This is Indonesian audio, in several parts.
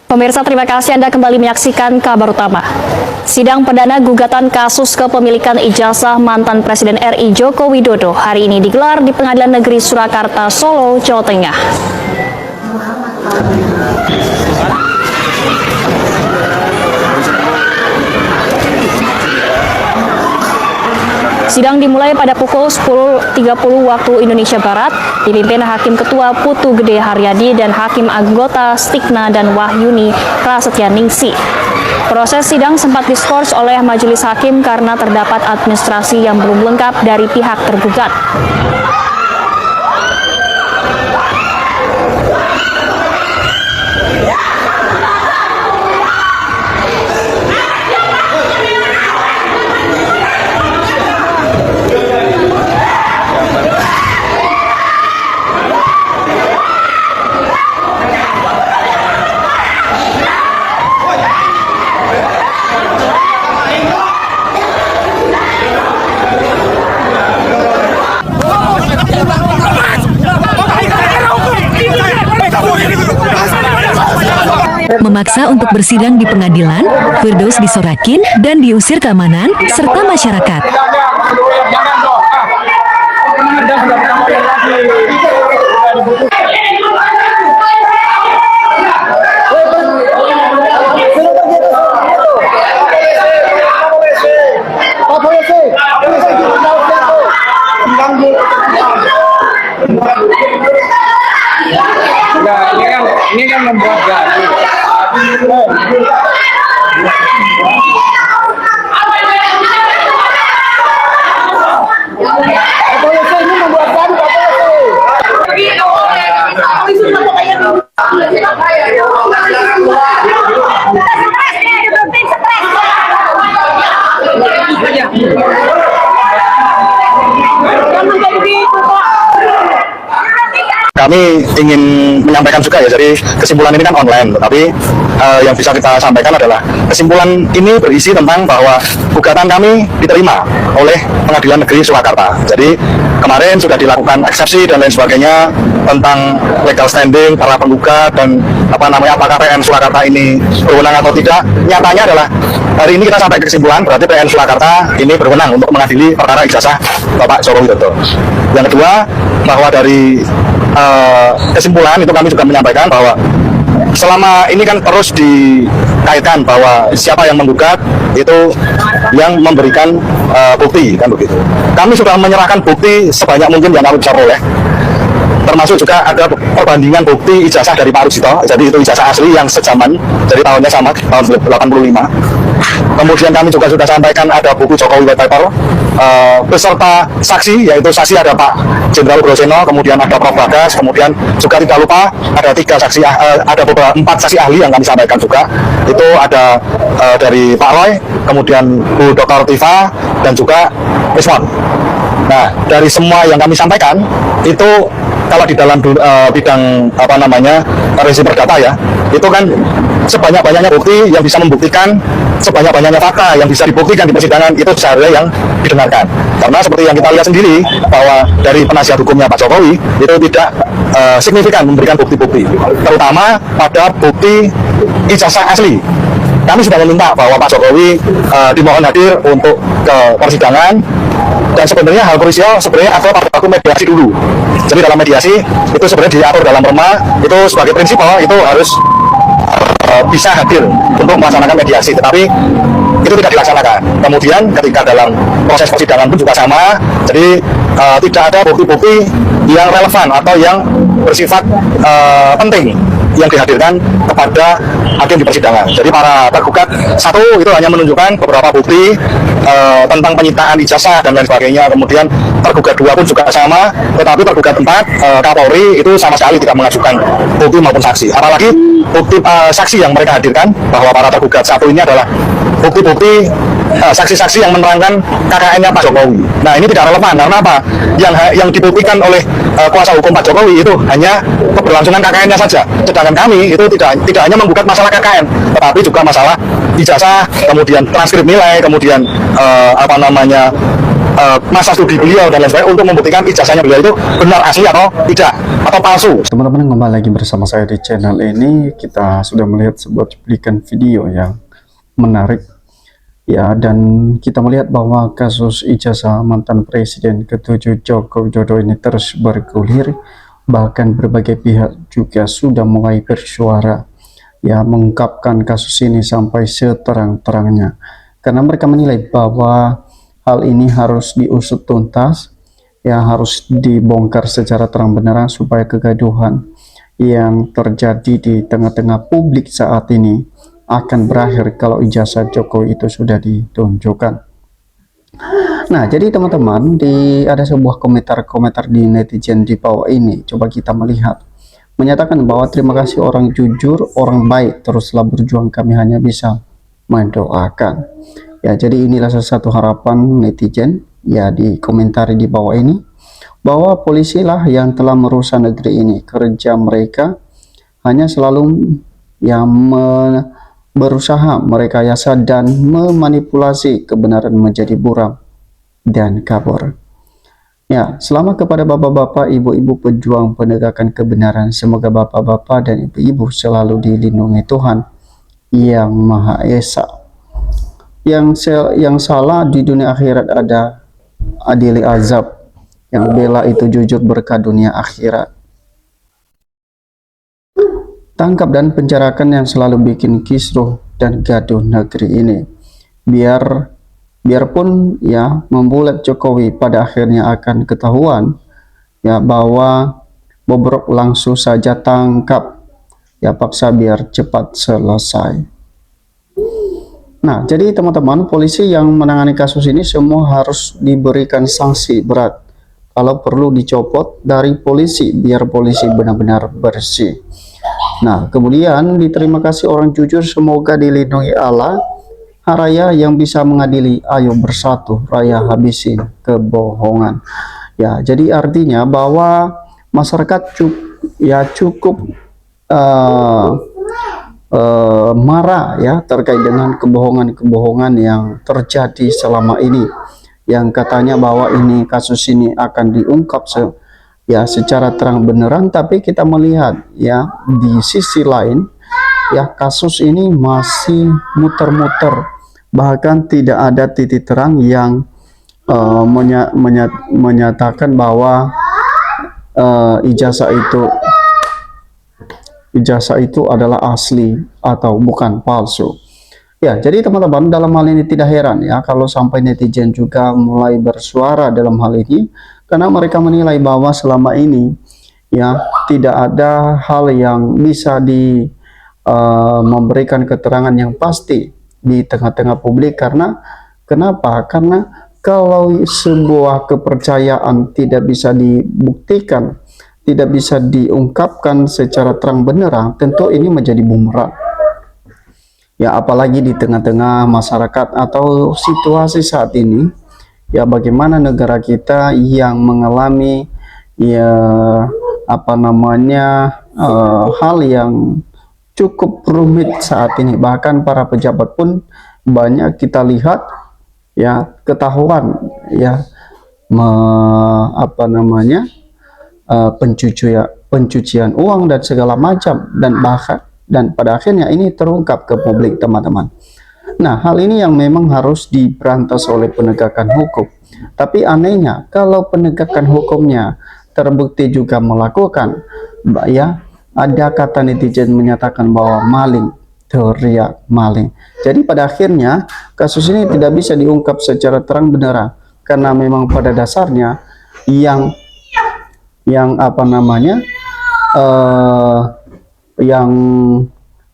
Pemirsa, terima kasih Anda kembali menyaksikan kabar utama. Sidang perdana gugatan kasus kepemilikan ijazah mantan Presiden RI Joko Widodo hari ini digelar di Pengadilan Negeri Surakarta, Solo, Jawa Tengah. Sidang dimulai pada pukul 10.30 waktu Indonesia Barat, dipimpin Hakim Ketua Putu Gede Haryadi dan Hakim Anggota Stigna dan Wahyuni Prasetyaningsih. Proses sidang sempat diskors oleh majelis hakim karena terdapat administrasi yang belum lengkap dari pihak tergugat. Memaksa untuk bersidang di pengadilan, Firdaus disorakin dan diusir keamanan serta masyarakat. Ini kan membuat gaduh. Kami ingin menyampaikan juga ya, jadi kesimpulan ini kan online, tetapi yang bisa kita sampaikan adalah kesimpulan ini berisi tentang bahwa gugatan kami diterima oleh Pengadilan Negeri Surakarta. Jadi kemarin sudah dilakukan eksepsi dan lain sebagainya tentang legal standing para penggugat dan apakah PN Surakarta ini berwenang atau tidak. Nyatanya adalah hari ini kita sampai ke kesimpulan berarti PN Surakarta ini berwenang untuk mengadili perkara ijazah Bapak Joko Widodo. Yang kedua, bahwa dari kesimpulan itu kami juga menyampaikan bahwa selama ini kan terus dikaitkan bahwa siapa yang menggugat itu yang memberikan bukti, kan begitu. Kami sudah menyerahkan bukti sebanyak mungkin yang kami bisa peroleh, termasuk juga ada perbandingan bukti ijazah dari Pak Rujito. Jadi itu ijazah asli yang sejaman, jadi tahunnya sama, tahun 85. Kemudian kami juga sudah sampaikan ada buku Jokowi White Paper beserta saksi, yaitu saksi ada Pak Jenderal Groseno, kemudian ada Prof. Bagas, kemudian juga tidak lupa ada 4 saksi ahli yang kami sampaikan juga. Itu ada dari Pak Roy, kemudian Bu Dr. Tifa, dan juga Mismon. Nah, dari semua yang kami sampaikan itu kalau di dalam bidang resi perdata ya, itu kan sebanyak-banyaknya bukti yang bisa membuktikan, sebanyak-banyaknya fakta yang bisa dibuktikan di persidangan, itu seharusnya yang didengarkan. Karena seperti yang kita lihat sendiri bahwa dari penasihat hukumnya Pak Jokowi itu tidak signifikan memberikan bukti-bukti, terutama pada bukti ijazah asli. Kami sudah meminta bahwa Pak Jokowi dimohon hadir untuk ke persidangan, dan sebenarnya hal krusial sebenarnya ada pada waktu mediasi dulu. Jadi dalam mediasi itu sebenarnya diatur dalam perma, itu sebagai prinsipal itu harus bisa hadir untuk melaksanakan mediasi, tetapi itu tidak dilaksanakan. Kemudian ketika dalam proses persidangan pun juga sama, jadi tidak ada bukti-bukti yang relevan atau yang bersifat penting yang dihadirkan kepada hakim di persidangan. Jadi para tergugat satu itu hanya menunjukkan beberapa bukti tentang penyitaan ijazah dan lain sebagainya. Kemudian tergugat 2 pun juga sama, tetapi tergugat 4 Kapolri itu sama sekali tidak mengajukan bukti maupun saksi. Apalagi bukti saksi yang mereka hadirkan bahwa para tergugat satu ini adalah bukti-bukti saksi-saksi yang menerangkan KKN-nya Pak Jokowi. Nah, ini tidak relevan karena apa? Yang dibuktikan oleh kuasa hukum Pak Jokowi itu hanya keberlangsungan KKN-nya saja. Sedangkan kami itu tidak hanya menggugat masalah KKN, tetapi juga masalah ijazah, kemudian transkrip nilai, kemudian masa studi beliau dan lain sebagainya untuk membuktikan ijazahnya beliau itu benar asli atau tidak atau palsu. Teman-teman, kembali lagi bersama saya di channel ini. Kita sudah melihat sebuah cuplikan video yang menarik ya, dan kita melihat bahwa kasus ijazah mantan Presiden ke-7 Joko Widodo ini terus bergulir. Bahkan berbagai pihak juga sudah mulai bersuara ya, mengungkapkan kasus ini sampai seterang-terangnya, karena mereka menilai bahwa hal ini harus diusut tuntas ya, harus dibongkar secara terang benerang supaya kegaduhan yang terjadi di tengah-tengah publik saat ini akan berakhir kalau ijazah Jokowi itu sudah ditunjukkan. Nah, jadi teman-teman, ada sebuah komentar-komentar di netizen di bawah ini. Coba kita melihat. Menyatakan bahwa terima kasih orang jujur, orang baik, teruslah berjuang, kami hanya bisa mendoakan. Ya, jadi inilah salah satu harapan netizen ya di komentar di bawah ini, bahwa polisi lah yang telah merusak negeri ini. Kerja mereka hanya selalu yang berusaha merekayasa dan memanipulasi kebenaran menjadi buram dan kabur. Ya, selamat kepada bapak-bapak, ibu-ibu pejuang penegakan kebenaran. Semoga bapak-bapak dan ibu-ibu selalu dilindungi Tuhan yang Maha Esa. Yang salah di dunia akhirat ada adili azab, yang bela itu jujur berkah dunia akhirat. Tangkap dan penjarakan yang selalu bikin kisruh dan gaduh negeri ini. Biarpun ya membulat Jokowi, pada akhirnya akan ketahuan ya bahwa bobrok langsung saja tangkap ya, paksa biar cepat selesai. Nah, jadi teman-teman, polisi yang menangani kasus ini semua harus diberikan sanksi berat. Kalau perlu dicopot dari polisi biar polisi benar-benar bersih. Nah, kemudian diterima kasih orang jujur, semoga dilindungi Allah. Raya yang bisa mengadili, ayo bersatu, raya habisin kebohongan. Ya, jadi artinya bahwa masyarakat cukup marah ya terkait dengan kebohongan-kebohongan yang terjadi selama ini, yang katanya bahwa ini kasus ini akan diungkap secara terang beneran. Tapi kita melihat ya di sisi lain ya, kasus ini masih muter-muter, bahkan tidak ada titik terang yang menyatakan bahwa ijazah itu adalah asli atau bukan palsu. Ya, jadi teman-teman, dalam hal ini tidak heran ya kalau sampai netizen juga mulai bersuara dalam hal ini, karena mereka menilai bahwa selama ini ya tidak ada hal yang bisa memberikan keterangan yang pasti di tengah-tengah publik. Karena kenapa? Karena kalau sebuah kepercayaan tidak bisa dibuktikan, tidak bisa diungkapkan secara terang benerang, tentu ini menjadi bumerang. Ya, apalagi di tengah-tengah masyarakat atau situasi saat ini, ya bagaimana negara kita yang mengalami ya hal yang cukup rumit saat ini. Bahkan para pejabat pun banyak kita lihat ya ketahuan ya pencucian uang dan segala macam, dan pada akhirnya ini terungkap ke publik, teman-teman. Nah, hal ini yang memang harus diberantas oleh penegakan hukum. Tapi anehnya, kalau penegakan hukumnya terbukti juga melakukan ya, ada kata netizen menyatakan bahwa maling teriak maling. Jadi pada akhirnya kasus ini tidak bisa diungkap secara terang benerang, karena memang pada dasarnya yang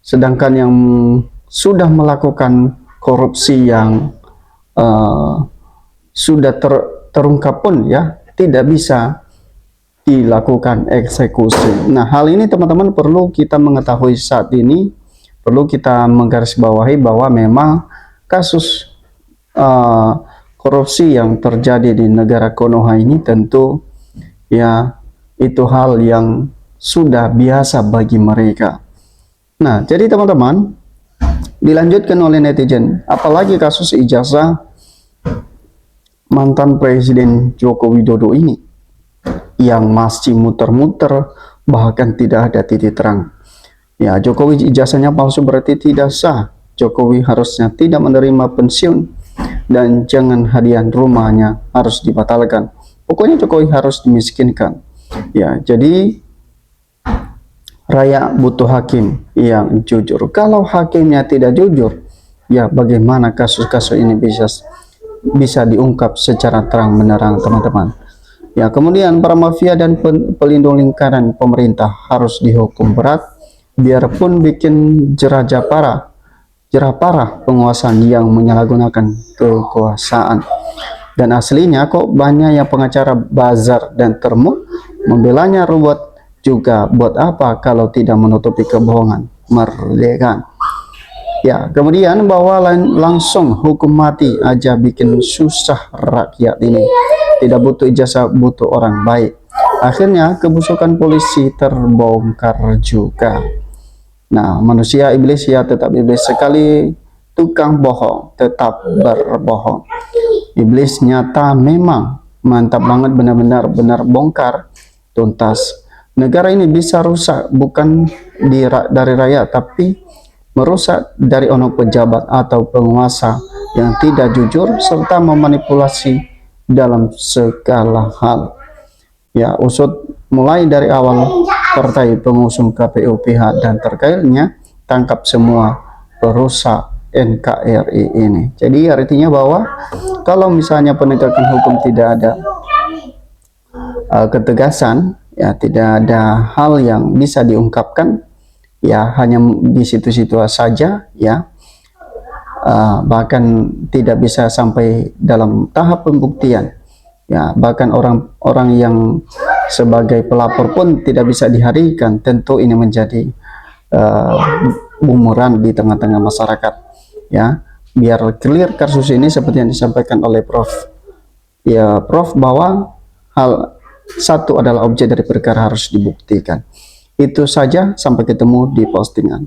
sedangkan yang sudah melakukan korupsi yang sudah terungkap pun ya tidak bisa dilakukan eksekusi. Nah, hal ini teman-teman perlu kita mengetahui saat ini, perlu kita menggarisbawahi bahwa memang kasus korupsi yang terjadi di negara Konoha ini tentu ya itu hal yang sudah biasa bagi mereka. Nah, jadi teman-teman, dilanjutkan oleh netizen, apalagi kasus ijazah mantan Presiden Joko Widodo ini yang masih muter-muter, bahkan tidak ada titik terang. Ya, Jokowi ijazahnya palsu berarti tidak sah. Jokowi harusnya tidak menerima pensiun dan jangan hadiah rumahnya harus dibatalkan. Pokoknya Jokowi harus dimiskinkan. Ya, jadi rakyat butuh hakim yang jujur. Kalau hakimnya tidak jujur, ya bagaimana kasus-kasus ini bisa diungkap secara terang benderang, teman-teman. Ya, kemudian para mafia dan pelindung lingkaran pemerintah harus dihukum berat, biarpun bikin jerah parah penguasaan yang menyalahgunakan kekuasaan. Dan aslinya kok banyak yang pengacara bazar dan termuk membelanya ruwet juga. Buat apa kalau tidak menutupi kebohongan? Merdeka. Ya, kemudian bahwa langsung hukum mati aja bikin susah rakyat ini. Tidak butuh ijazah, butuh orang baik. Akhirnya kebusukan polisi terbongkar juga. Nah, manusia iblis ya tetap iblis, sekali tukang bohong tetap berbohong. Iblis nyata memang mantap banget, benar-benar bongkar tuntas. Negara ini bisa rusak bukan dari rakyat, tapi merusak dari onok pejabat atau penguasa yang tidak jujur serta memanipulasi dalam segala hal. Ya, usut mulai dari awal partai pengusung KPU, pihak dan terkaitnya, tangkap semua perusak NKRI ini. Jadi artinya bahwa kalau misalnya penegakan hukum tidak ada ketegasan, ya tidak ada hal yang bisa diungkapkan, ya hanya di situ-situ saja, ya bahkan tidak bisa sampai dalam tahap pembuktian, ya bahkan orang-orang yang sebagai pelapor pun tidak bisa dihadirkan. Tentu ini menjadi bumerang di tengah-tengah masyarakat, ya. Biar clear kasus ini seperti yang disampaikan oleh Prof, ya Prof, bahwa hal satu adalah objek dari perkara harus dibuktikan. Itu saja, sampai ketemu di postingan.